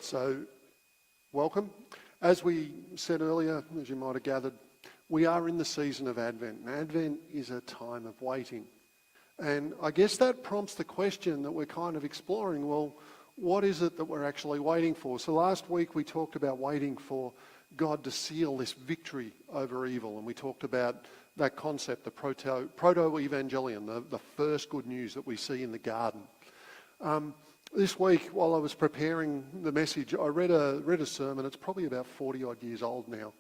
So, welcome. As we said earlier, as you might have gathered, we are in the season of Advent, and Advent is a time of waiting. And I guess that prompts the question that we're kind of exploring, well, what is it that we're actually waiting for? So last week we talked about waiting for God to seal this victory over evil, and we talked about that concept, the proto-evangelion, the first good news that we see in the garden. This week, while I was preparing the message, I read a sermon. It's probably about 40-odd years old now.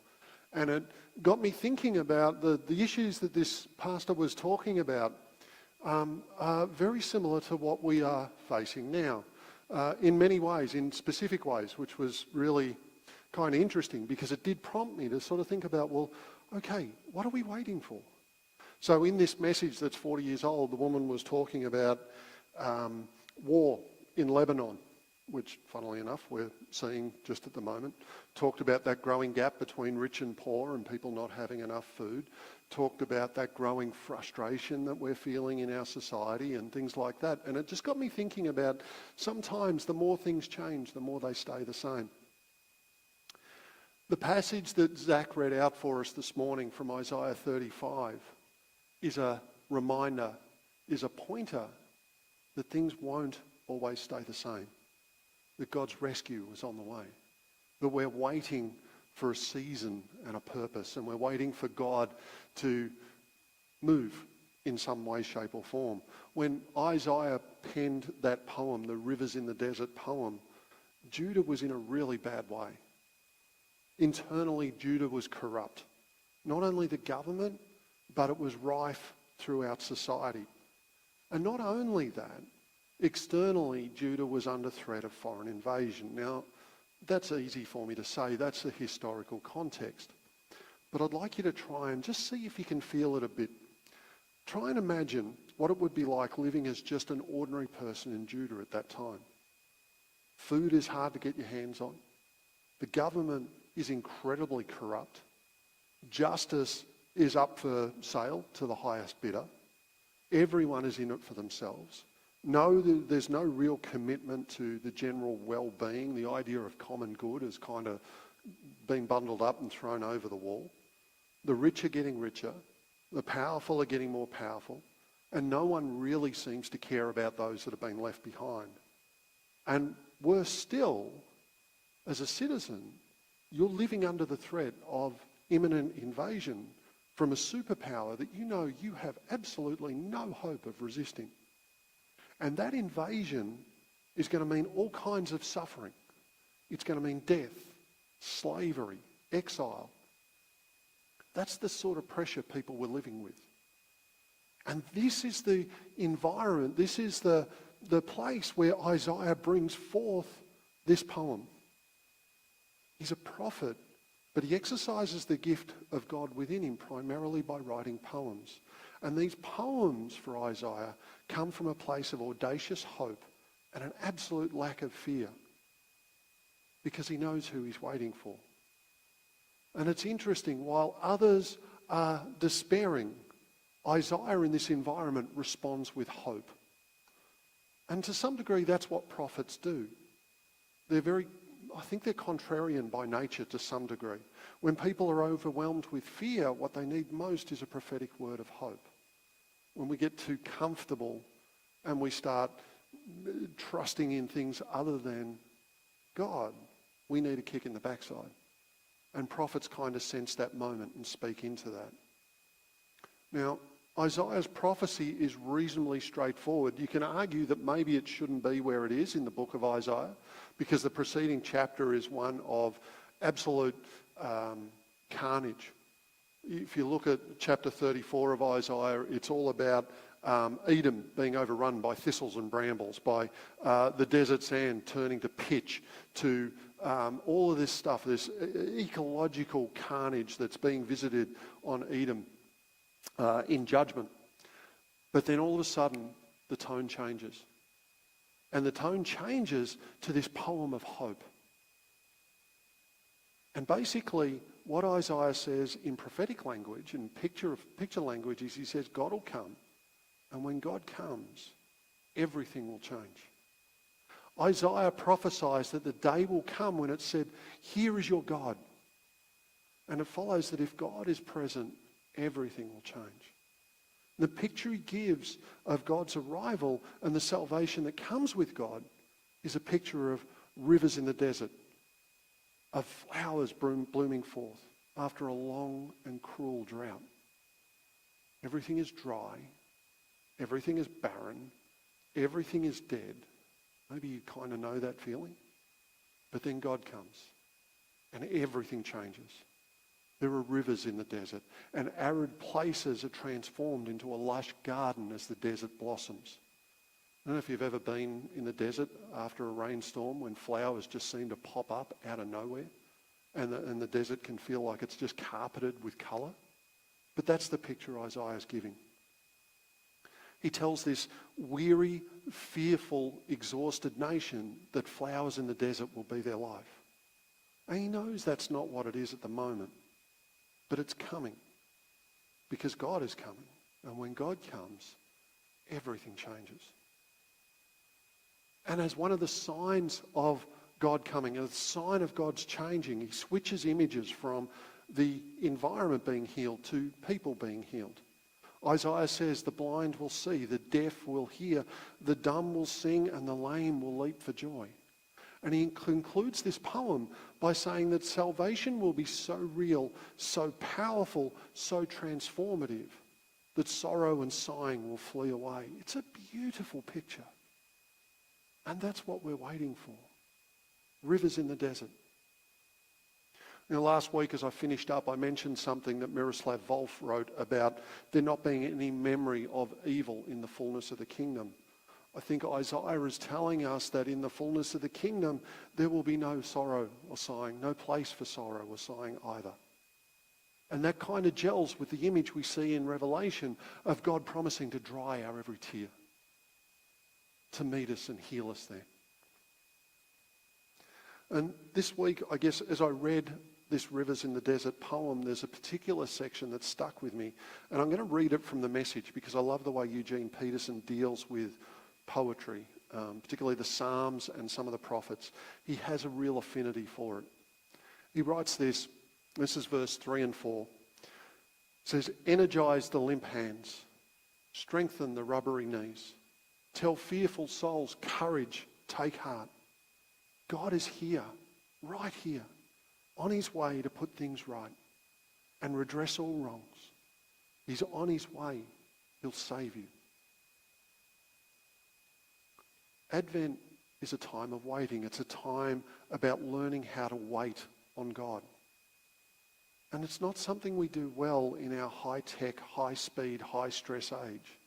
And it got me thinking about the issues that this pastor was talking about are very similar to what we are facing now. In many ways, in specific ways, which was really kind of interesting because it did prompt me to sort of think about, well, okay, what are we waiting for? So in this message that's 40 years old, the woman was talking about war in Lebanon, which, funnily enough, we're seeing just at the moment. Talked about that growing gap between rich and poor and people not having enough food. Talked about that growing frustration that we're feeling in our society and things like that. And it just got me thinking about sometimes the more things change, the more they stay the same. The passage that Zach read out for us this morning from Isaiah 35 is a reminder, is a pointer that things won't always stay the same, that God's rescue is on the way, that we're waiting for a season and a purpose, and we're waiting for God to move in some way, shape or form. When Isaiah penned that poem, the Rivers in the Desert poem, Judah was in a really bad way. Internally, Judah was corrupt. Not only the government, but it was rife throughout society. And not only that, externally, Judah was under threat of foreign invasion. Now, that's easy for me to say. That's the historical context. But I'd like you to try and just see if you can feel it a bit. Try and imagine what it would be like living as just an ordinary person in Judah at that time. Food is hard to get your hands on. The government is incredibly corrupt. Justice is up for sale to the highest bidder. Everyone is in it for themselves. No, there's no real commitment to the general well-being. The idea of common good has kind of been bundled up and thrown over the wall. The rich are getting richer. The powerful are getting more powerful. And no one really seems to care about those that have been left behind. And worse still, as a citizen, you're living under the threat of imminent invasion from a superpower that you know you have absolutely no hope of resisting. And that invasion is going to mean all kinds of suffering. It's going to mean death, slavery, exile. That's the sort of pressure people were living with. And this is the environment, this is the place where Isaiah brings forth this poem. He's a prophet, but he exercises the gift of God within him primarily by writing poems. And these poems for Isaiah come from a place of audacious hope and an absolute lack of fear because he knows who he's waiting for. And it's interesting, while others are despairing, Isaiah in this environment responds with hope. And to some degree, that's what prophets do. I think they're contrarian by nature to some degree. When people are overwhelmed with fear, what they need most is a prophetic word of hope. When we get too comfortable and we start trusting in things other than God, we need a kick in the backside. And prophets kind of sense that moment and speak into that. Now, Isaiah's prophecy is reasonably straightforward. You can argue that maybe it shouldn't be where it is in the book of Isaiah because the preceding chapter is one of absolute carnage. If you look at chapter 34 of Isaiah, it's all about Edom being overrun by thistles and brambles, by the desert sand turning to pitch, to all of this stuff, this ecological carnage that's being visited on Edom in judgment. But then all of a sudden, the tone changes. And the tone changes to this poem of hope. And basically, what Isaiah says in prophetic language, in picture language, is he says God will come. And when God comes, everything will change. Isaiah prophesies that the day will come when it said, here is your God. And it follows that if God is present, everything will change. The picture he gives of God's arrival and the salvation that comes with God is a picture of rivers in the desert, of flowers blooming forth after a long and cruel drought. Everything is dry. Everything is barren. Everything is dead. Maybe you kind of know that feeling. But then God comes and everything changes. There are rivers in the desert and arid places are transformed into a lush garden as the desert blossoms. I don't know if you've ever been in the desert after a rainstorm when flowers just seem to pop up out of nowhere and the desert can feel like it's just carpeted with colour. But that's the picture Isaiah's giving. He tells this weary, fearful, exhausted nation that flowers in the desert will be their life. And he knows that's not what it is at the moment, but it's coming because God is coming. And when God comes, everything changes. And as one of the signs of God coming, a sign of God's changing, he switches images from the environment being healed to people being healed. Isaiah says the blind will see, the deaf will hear, the dumb will sing, and the lame will leap for joy. And he concludes this poem by saying that salvation will be so real, so powerful, so transformative that sorrow and sighing will flee away. It's a beautiful picture. And that's what we're waiting for. Rivers in the desert. Last week as I finished up, I mentioned something that Miroslav Volf wrote about there not being any memory of evil in the fullness of the kingdom. I think Isaiah is telling us that in the fullness of the kingdom, there will be no sorrow or sighing, no place for sorrow or sighing either. And that kind of gels with the image we see in Revelation of God promising to dry our every tear, to meet us and heal us there. And this week, I guess, as I read this Rivers in the Desert poem, there's a particular section that stuck with me. And I'm going to read it from the Message because I love the way Eugene Peterson deals with poetry, particularly the Psalms and some of the prophets. He has a real affinity for it. He writes this is verse 3 and 4. It says, energize the limp hands, strengthen the rubbery knees. Tell fearful souls, courage, take heart. God is here, right here, on his way to put things right and redress all wrongs. He's on his way. He'll save you. Advent is a time of waiting. It's a time about learning how to wait on God. And it's not something we do well in our high-tech, high-speed, high-stress age.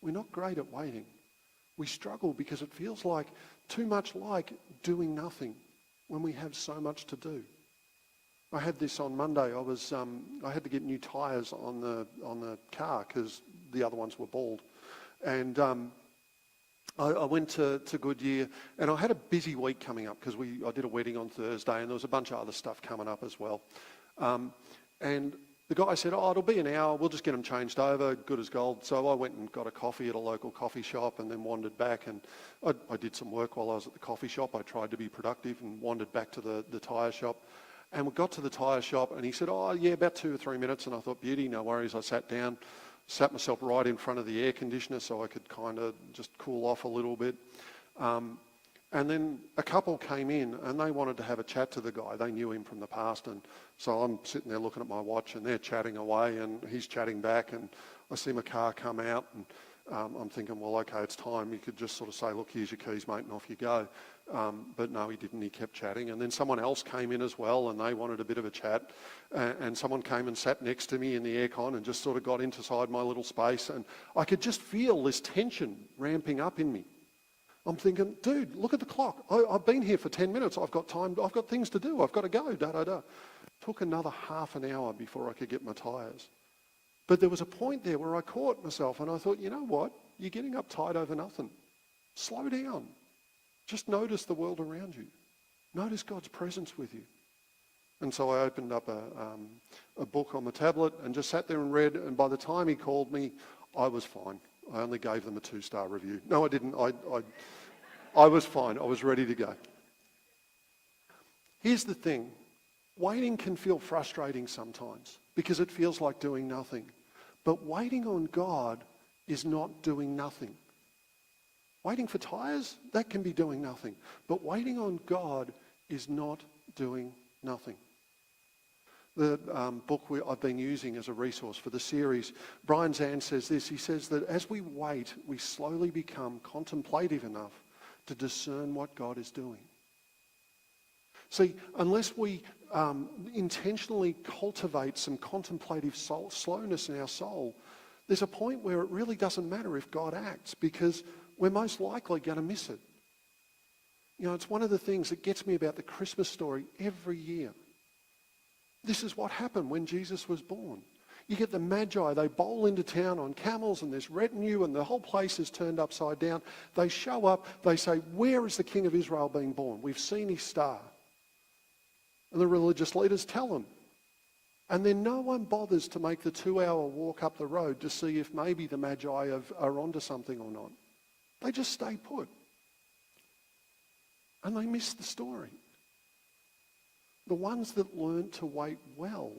We're not great at waiting. We struggle because it feels like too much like doing nothing when we have so much to do. I had this on Monday. I had to get new tyres on the car because the other ones were bald, and I went to Goodyear, and I had a busy week coming up because I did a wedding on Thursday, and there was a bunch of other stuff coming up as well. And the guy said, it'll be an hour, we'll just get them changed over, good as gold. So I went and got a coffee at a local coffee shop and then wandered back, and I did some work while I was at the coffee shop. I tried to be productive and wandered back to the tyre shop. And we got to the tyre shop and he said, about 2 or 3 minutes. And I thought, beauty, no worries. I sat down, sat myself right in front of the air conditioner so I could kind of just cool off a little bit. And then a couple came in and they wanted to have a chat to the guy. They knew him from the past. And so I'm sitting there looking at my watch and they're chatting away and he's chatting back, and I see my car come out and I'm thinking, well, okay, it's time. You could just sort of say, look, here's your keys, mate, and off you go. But no, he didn't. He kept chatting. And then someone else came in as well and they wanted a bit of a chat. And someone came and sat next to me in the aircon and just sort of got inside my little space. And I could just feel this tension ramping up in me. I'm thinking, dude, look at the clock. I've been here for 10 minutes. I've got time. I've got things to do. I've got to go. Took another half an hour before I could get my tyres. But there was a point there where I caught myself and I thought, you know what? You're getting uptight over nothing. Slow down. Just notice the world around you. Notice God's presence with you. And so I opened up a book on the tablet and just sat there and read. And by the time he called me, I was fine. I only gave them a 2-star review. No, I didn't. I was fine. I was ready to go. Here's the thing. Waiting can feel frustrating sometimes because it feels like doing nothing. But waiting on God is not doing nothing. Waiting for tyres, that can be doing nothing. But waiting on God is not doing nothing. The book I've been using as a resource for the series, Brian Zahnd says this. He says that as we wait, we slowly become contemplative enough to discern what God is doing. See, unless we intentionally cultivate some contemplative slowness in our soul, there's a point where it really doesn't matter if God acts because we're most likely going to miss it. You know, it's one of the things that gets me about the Christmas story every year. This is what happened when Jesus was born. You get the Magi, they bowl into town on camels and there's retinue and the whole place is turned upside down. They show up, they say, where is the King of Israel being born? We've seen his star. And the religious leaders tell them. And then no one bothers to make the 2-hour walk up the road to see if maybe the Magi are onto something or not. They just stay put. And they miss the story. The ones that learned to wait well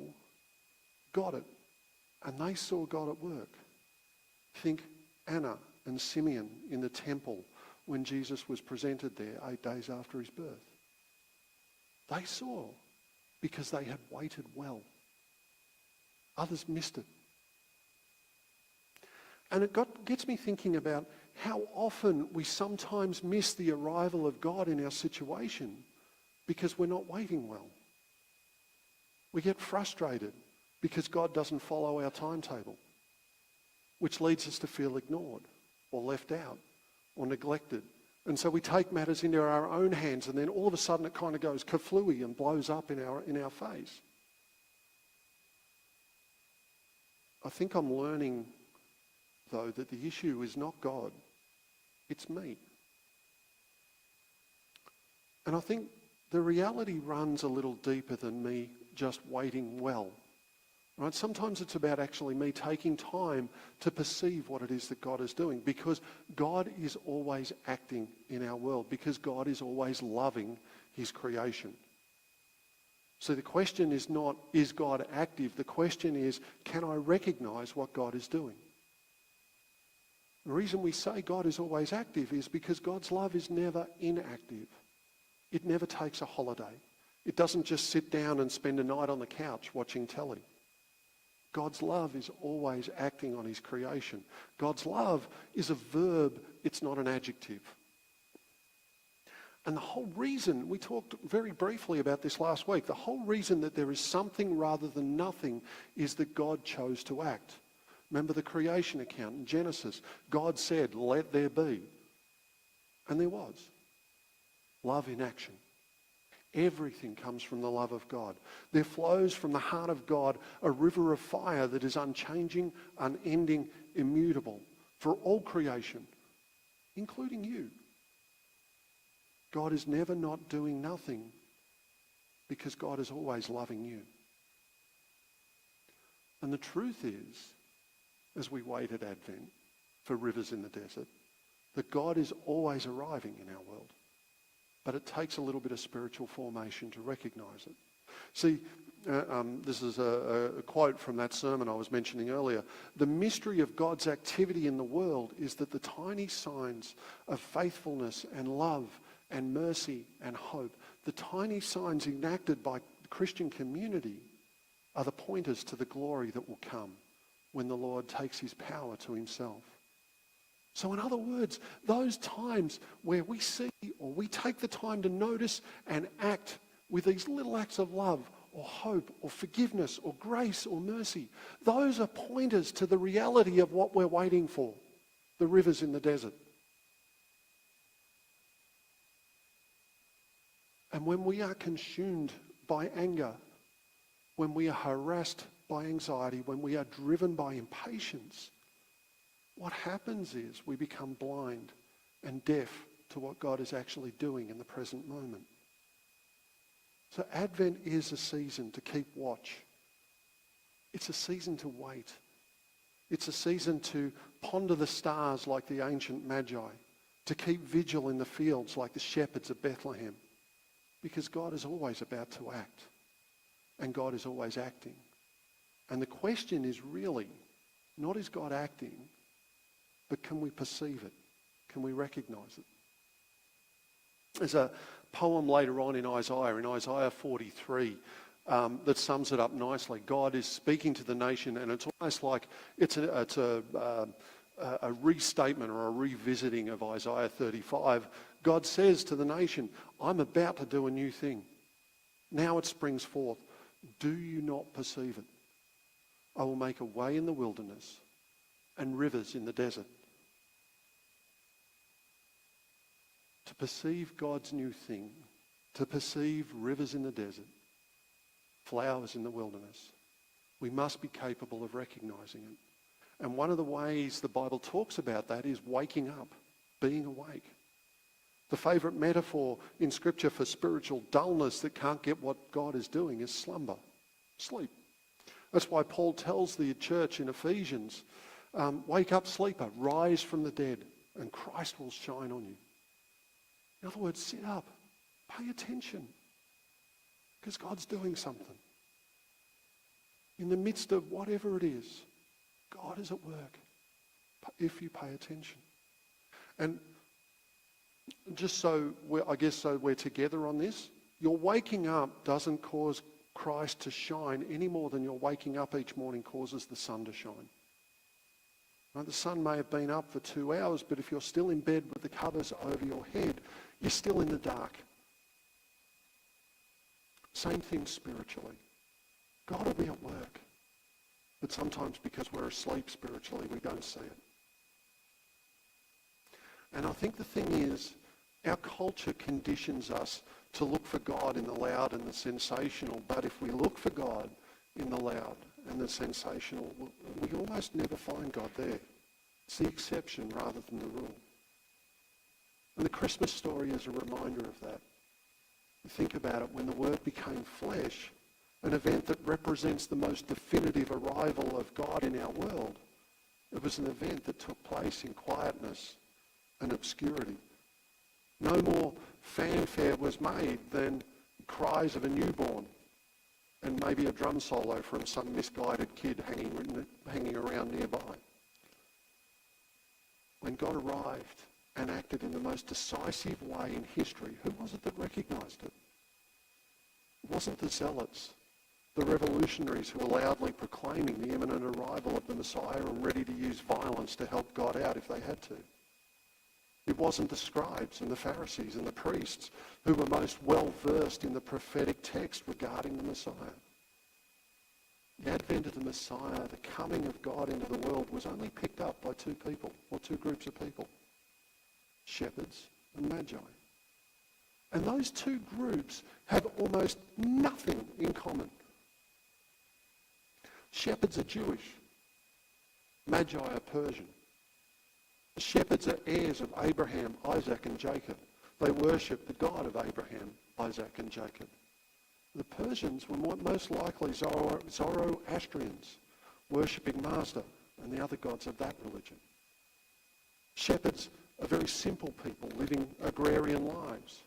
got it. And they saw God at work. Think Anna and Simeon in the temple when Jesus was presented there 8 days after his birth. They saw because they had waited well. Others missed it. And it gets me thinking about how often we sometimes miss the arrival of God in our situation because we're not waiting well. We get frustrated because God doesn't follow our timetable, which leads us to feel ignored or left out or neglected. And so we take matters into our own hands and then all of a sudden it kind of goes kerflooey and blows up in our face. I think I'm learning, though, that the issue is not God, it's me. And I think the reality runs a little deeper than me just waiting well. Right? Sometimes it's about actually me taking time to perceive what it is that God is doing because God is always acting in our world, because God is always loving his creation. So the question is not, is God active? The question is, can I recognize what God is doing? The reason we say God is always active is because God's love is never inactive. It never takes a holiday. It doesn't just sit down and spend a night on the couch watching telly. God's love is always acting on his creation. God's love is a verb, it's not an adjective. And the whole reason, we talked very briefly about this last week, the whole reason that there is something rather than nothing is that God chose to act. Remember the creation account in Genesis. God said, let there be. And there was. Love in action. Everything comes from the love of God. There flows from the heart of God a river of fire that is unchanging, unending, immutable for all creation, including you. God is never not doing nothing because God is always loving you. And the truth is, as we wait at Advent for rivers in the desert, that God is always arriving in our world. But it takes a little bit of spiritual formation to recognize it. See, this is a quote from that sermon I was mentioning earlier. The mystery of God's activity in the world is that the tiny signs of faithfulness and love and mercy and hope, the tiny signs enacted by the Christian community, are the pointers to the glory that will come when the Lord takes his power to himself. So in other words, those times where we see or we take the time to notice and act with these little acts of love or hope or forgiveness or grace or mercy, those are pointers to the reality of what we're waiting for, the rivers in the desert. And when we are consumed by anger, when we are harassed by anxiety, when we are driven by impatience, what happens is we become blind and deaf to what God is actually doing in the present moment. So Advent is a season to keep watch. It's a season to wait. It's a season to ponder the stars like the ancient Magi, to keep vigil in the fields like the shepherds of Bethlehem, because God is always about to act, and God is always acting. And the question is really not is God acting, but can we perceive it? Can we recognize it? There's a poem later on in Isaiah 43, that sums it up nicely. God is speaking to the nation, and it's almost like it's a restatement or a revisiting of Isaiah 35. God says to the nation, I'm about to do a new thing. Now it springs forth. Do you not perceive it? I will make a way in the wilderness and rivers in the desert. To perceive God's new thing, to perceive rivers in the desert, flowers in the wilderness, we must be capable of recognizing it. And one of the ways the Bible talks about that is waking up, being awake. The favourite metaphor in Scripture for spiritual dullness that can't get what God is doing is slumber, sleep. That's why Paul tells the church in Ephesians, wake up, sleeper, rise from the dead, and Christ will shine on you. In other words, sit up, pay attention, because God's doing something. In the midst of whatever it is, God is at work, if you pay attention. And just so we're together on this, your waking up doesn't cause Christ to shine any more than your waking up each morning causes the sun to shine. Right? The sun may have been up for 2 hours, but if you're still in bed with the covers over your head, you're still in the dark. Same thing spiritually. God will be at work. But sometimes because we're asleep spiritually, we don't see it. And I think the thing is, our culture conditions us to look for God in the loud and the sensational. But if we look for God in the loud and the sensational, we almost never find God there. It's the exception rather than the rule. And the Christmas story is a reminder of that. You think about it, when the Word became flesh, an event that represents the most definitive arrival of God in our world, it was an event that took place in quietness and obscurity. No more fanfare was made than cries of a newborn and maybe a drum solo from some misguided kid hanging around nearby. When God arrived and acted in the most decisive way in history, who was it that recognized it? It wasn't the zealots, the revolutionaries who were loudly proclaiming the imminent arrival of the Messiah and ready to use violence to help God out if they had to. It wasn't the scribes and the Pharisees and the priests who were most well-versed in the prophetic text regarding the Messiah. The advent of the Messiah, the coming of God into the world, was only picked up by two people, or two groups of people, shepherds and magi. And those two groups have almost nothing in common. Shepherds are Jewish. Magi are Persian. The shepherds are heirs of Abraham, Isaac, and Jacob. They worship the God of Abraham, Isaac, and Jacob. The Persians were most likely Zoroastrians, worshipping Mazda and the other gods of that religion. Shepherds are very simple people living agrarian lives.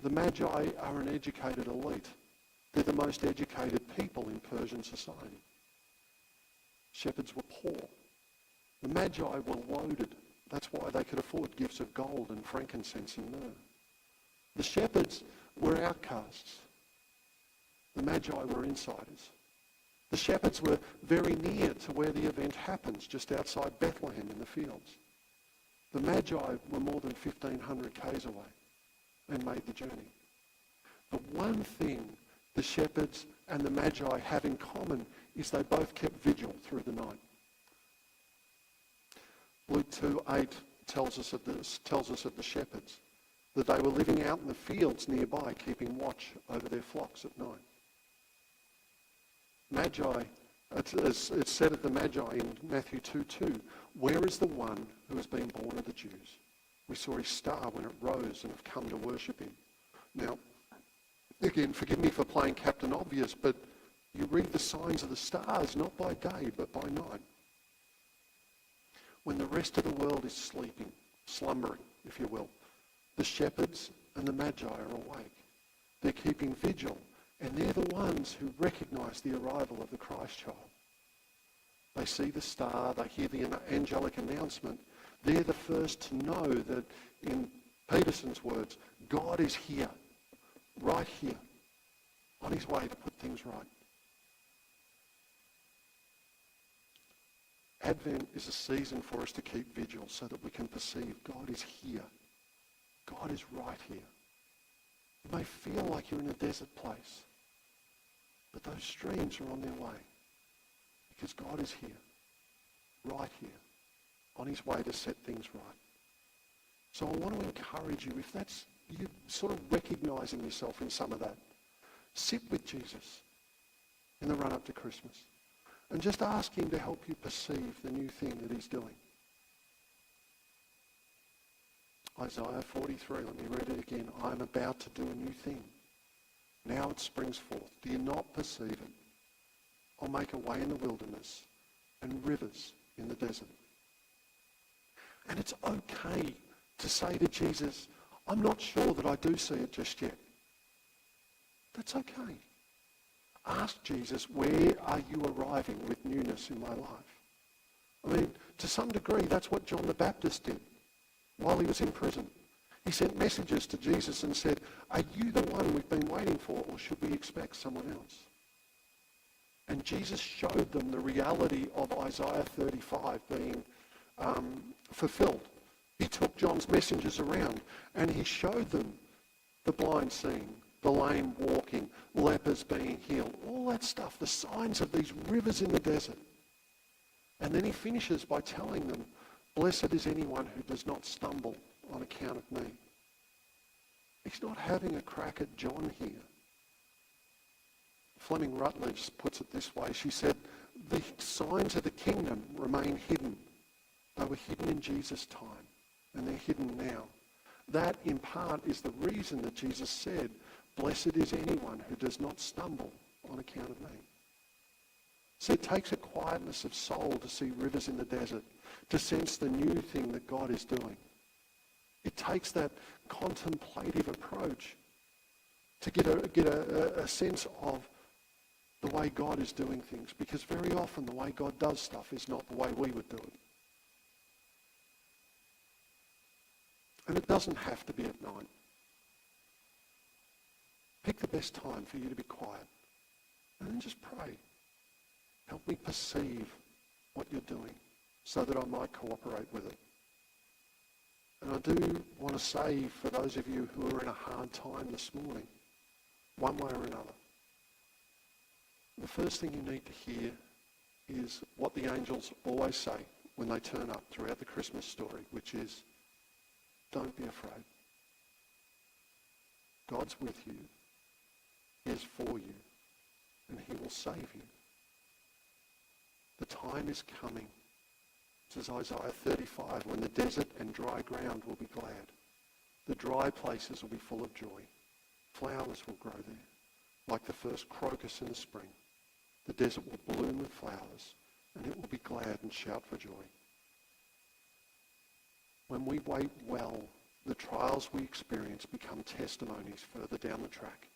The Magi are an educated elite. They're the most educated people in Persian society. Shepherds were poor. The Magi were loaded. That's why they could afford gifts of gold and frankincense and myrrh. The shepherds were outcasts. The Magi were insiders. The shepherds were very near to where the event happens, just outside Bethlehem in the fields. The Magi were more than 1,500 k's away and made the journey. The one thing the shepherds and the Magi have in common is they both kept vigil through the night. Luke 2:8 tells us of the shepherds, that they were living out in the fields nearby, keeping watch over their flocks at night. Magi, it's said of the Magi in Matthew 2:2, where is the one who has been born of the Jews? We saw his star when it rose and have come to worship him. Now, again, forgive me for playing Captain Obvious, but you read the signs of the stars not by day but by night. When the rest of the world is sleeping, slumbering, if you will. The shepherds and the magi are awake. They're keeping vigil, and they're the ones who recognize the arrival of the Christ child. They see the star, they hear the angelic announcement. They're the first to know that, in Peterson's words, God is here, right here, on his way to put things right. Advent is a season for us to keep vigil so that we can perceive God is here. God is right here. You may feel like you're in a desert place, but those streams are on their way because God is here, right here, on his way to set things right. So I want to encourage you, if that's you sort of recognizing yourself in some of that, sit with Jesus in the run-up to Christmas and just ask him to help you perceive the new thing that he's doing. Isaiah 43, let me read it again. I am about to do a new thing. Now it springs forth. Do you not perceive it? I'll make a way in the wilderness and rivers in the desert. And it's okay to say to Jesus, I'm not sure that I do see it just yet. That's okay. Ask Jesus, where are you arriving with newness in my life? I mean, to some degree, that's what John the Baptist did while he was in prison. He sent messages to Jesus and said, are you the one we've been waiting for, or should we expect someone else? And Jesus showed them the reality of Isaiah 35 being fulfilled. He took John's messengers around and he showed them the blind seeing, the lame walking, lepers being healed, all that stuff, the signs of these rivers in the desert. And then he finishes by telling them, blessed is anyone who does not stumble on account of me. He's not having a crack at John here. Fleming Rutledge puts it this way. She said, the signs of the kingdom remain hidden. They were hidden in Jesus' time, and they're hidden now. That, in part, is the reason that Jesus said, blessed is anyone who does not stumble on account of me. So it takes a quietness of soul to see rivers in the desert, to sense the new thing that God is doing. It takes that contemplative approach to get a sense of the way God is doing things, because very often the way God does stuff is not the way we would do it. And it doesn't have to be at night. Pick the best time for you to be quiet and then just pray. Help me perceive what you're doing so that I might cooperate with it. And I do want to say, for those of you who are in a hard time this morning, one way or another, the first thing you need to hear is what the angels always say when they turn up throughout the Christmas story, which is, don't be afraid. God's with you. He is for you. And he will save you. The time is coming. This is Isaiah 35, when the desert and dry ground will be glad. The dry places will be full of joy. Flowers will grow there, like the first crocus in the spring. The desert will bloom with flowers, and it will be glad and shout for joy. When we wait well, the trials we experience become testimonies further down the track.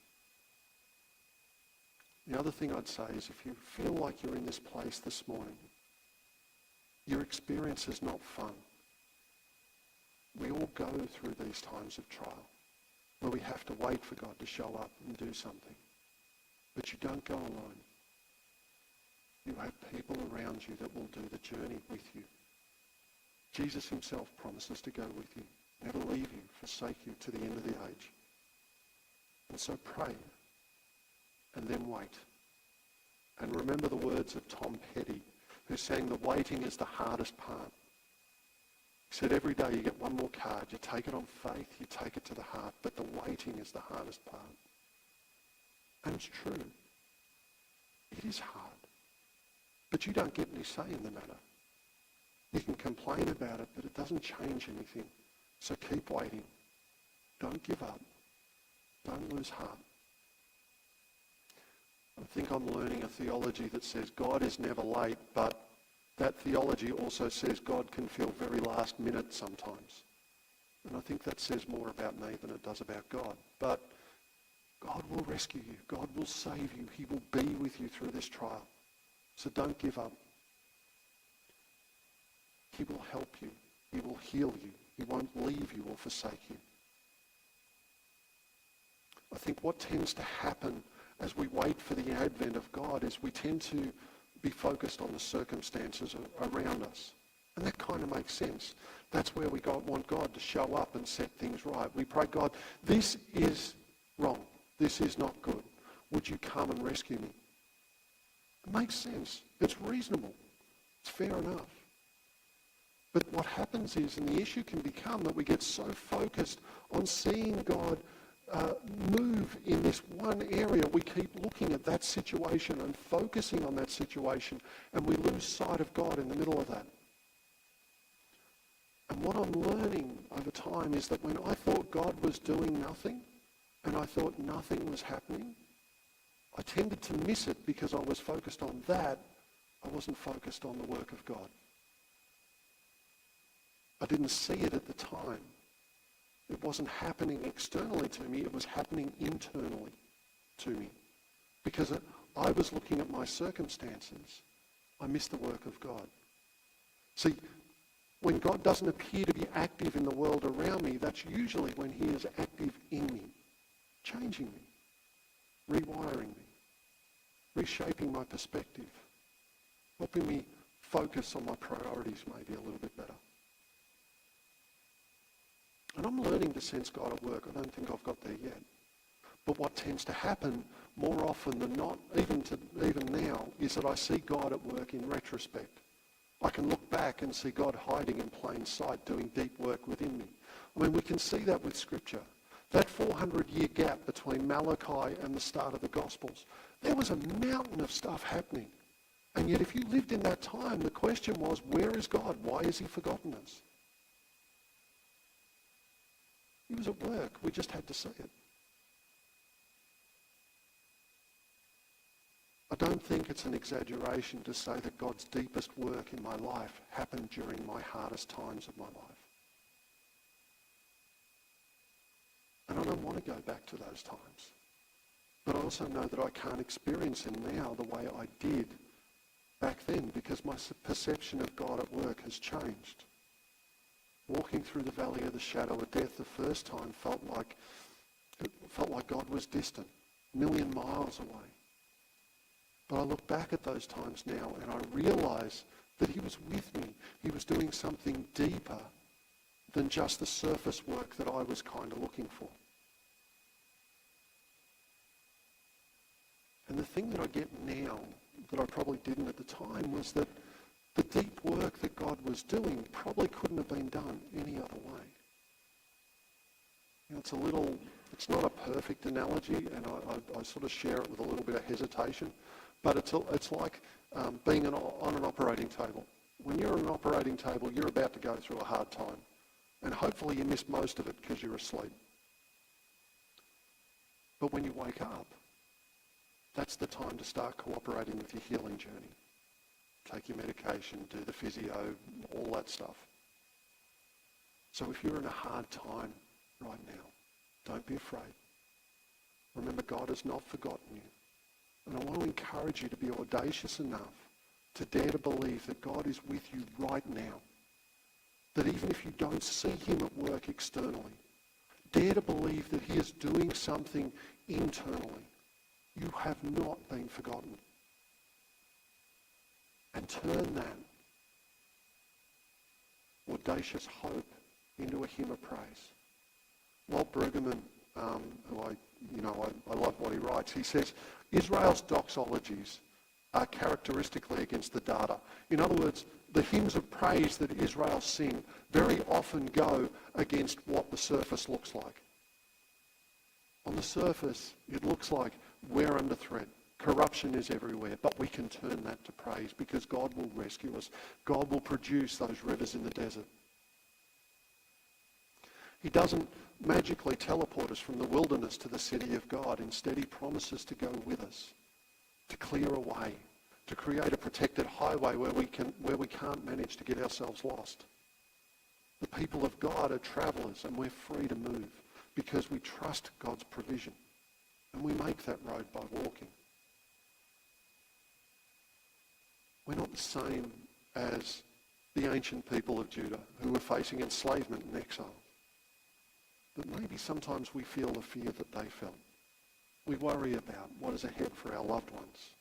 The other thing I'd say is, if you feel like you're in this place this morning, your experience is not fun. We all go through these times of trial where we have to wait for God to show up and do something. But you don't go alone. You have people around you that will do the journey with you. Jesus himself promises to go with you, never leave you, forsake you to the end of the age. And so pray, and then wait. And remember the words of Tom Petty, who sang, the waiting is the hardest part. He said, every day you get one more card, you take it on faith, you take it to the heart, but the waiting is the hardest part. And it's true. It is hard. But you don't get any say in the matter. You can complain about it, but it doesn't change anything. So keep waiting. Don't give up. Don't lose heart. I think I'm learning a theology that says God is never late, but that theology also says God can feel very last minute sometimes. And I think that says more about me than it does about God. But God will rescue you. God will save you. He will be with you through this trial. So don't give up. He will help you. He will heal you. He won't leave you or forsake you. I think what tends to happen as we wait for the advent of God is we tend to be focused on the circumstances around us. And that kind of makes sense. That's where we want God to show up and set things right. We pray, God, this is wrong. This is not good. Would you come and rescue me? It makes sense. It's reasonable. It's fair enough. But what happens is, and the issue can become that we get so focused on seeing God move in this one area, we keep looking at that situation and focusing on that situation, and we lose sight of God in the middle of that. And what I'm learning over time is that when I thought God was doing nothing, and I thought nothing was happening, I tended to miss it because I was focused on that. I wasn't focused on the work of God. I didn't see it at the time. It wasn't happening externally to me, it was happening internally to me. Because I was looking at my circumstances, I missed the work of God. See, when God doesn't appear to be active in the world around me, that's usually when he is active in me, changing me, rewiring me, reshaping my perspective, helping me focus on my priorities maybe a little bit better. And I'm learning to sense God at work. I don't think I've got there yet. But what tends to happen more often than not, even now, is that I see God at work in retrospect. I can look back and see God hiding in plain sight, doing deep work within me. I mean, we can see that with Scripture. That 400-year gap between Malachi and the start of the Gospels, there was a mountain of stuff happening. And yet if you lived in that time, the question was, where is God? Why has he forgotten us? He was at work. We just had to see it. I don't think it's an exaggeration to say that God's deepest work in my life happened during my hardest times of my life. And I don't want to go back to those times. But I also know that I can't experience him now the way I did back then because my perception of God at work has changed. Walking through the valley of the shadow of death the first time felt like God was distant, a million miles away. But I look back at those times now and I realize that he was with me. He was doing something deeper than just the surface work that I was kind of looking for. And the thing that I get now that I probably didn't at the time was that the deep work that God was doing probably couldn't have been done any other way. You know, it's not a perfect analogy, and I sort of share it with a little bit of hesitation, but it's like being on an operating table. When you're on an operating table, you're about to go through a hard time, and hopefully you miss most of it because you're asleep. But when you wake up, that's the time to start cooperating with your healing journey. Take your medication, do the physio, all that stuff. So if you're in a hard time right now, don't be afraid. Remember, God has not forgotten you. And I want to encourage you to be audacious enough to dare to believe that God is with you right now. That even if you don't see him at work externally, dare to believe that he is doing something internally. You have not been forgotten. And turn that audacious hope into a hymn of praise. Walt Brueggemann, who I love what he writes, he says, Israel's doxologies are characteristically against the data. In other words, the hymns of praise that Israel sing very often go against what the surface looks like. On the surface, it looks like we're under threat. Corruption is everywhere, but we can turn that to praise because God will rescue us. God will produce those rivers in the desert. He doesn't magically teleport us from the wilderness to the city of God. Instead, he promises to go with us, to clear a way, to create a protected highway where we can't manage to get ourselves lost. The people of God are travelers, and we're free to move because we trust God's provision. And we make that road by walking. We're not the same as the ancient people of Judah who were facing enslavement and exile. But maybe sometimes we feel the fear that they felt. We worry about what is ahead for our loved ones,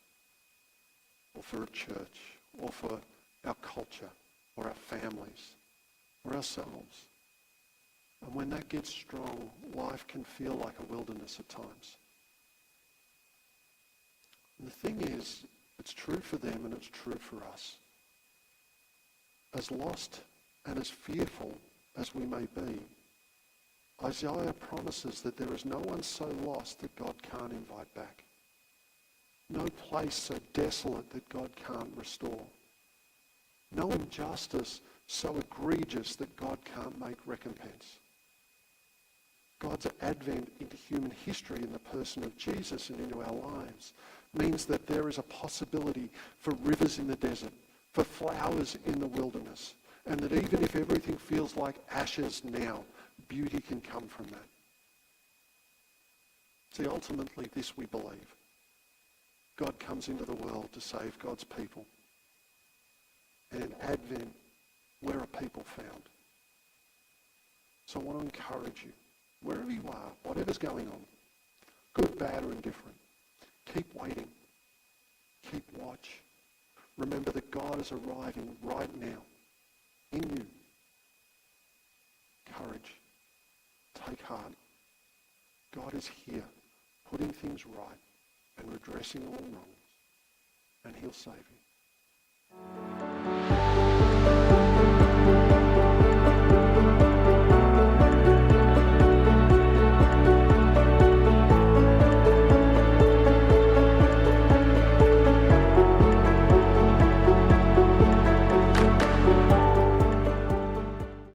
or for a church, or for our culture, or our families, or ourselves. And when that gets strong, life can feel like a wilderness at times. And the thing is, it's true for them and it's true for us. As lost and as fearful as we may be, Isaiah promises that there is no one so lost that God can't invite back. No place so desolate that God can't restore. No injustice so egregious that God can't make recompense. God's advent into human history in the person of Jesus and into our lives means that there is a possibility for rivers in the desert, for flowers in the wilderness, and that even if everything feels like ashes now, beauty can come from that. See, ultimately this we believe. God comes into the world to save God's people. And in Advent, we're a people found. So I want to encourage you, wherever you are, whatever's going on, good, bad, or indifferent, keep waiting. Keep watch. Remember that God is arriving right now in you. Courage. Take heart. God is here, putting things right and redressing all wrongs, and he'll save you.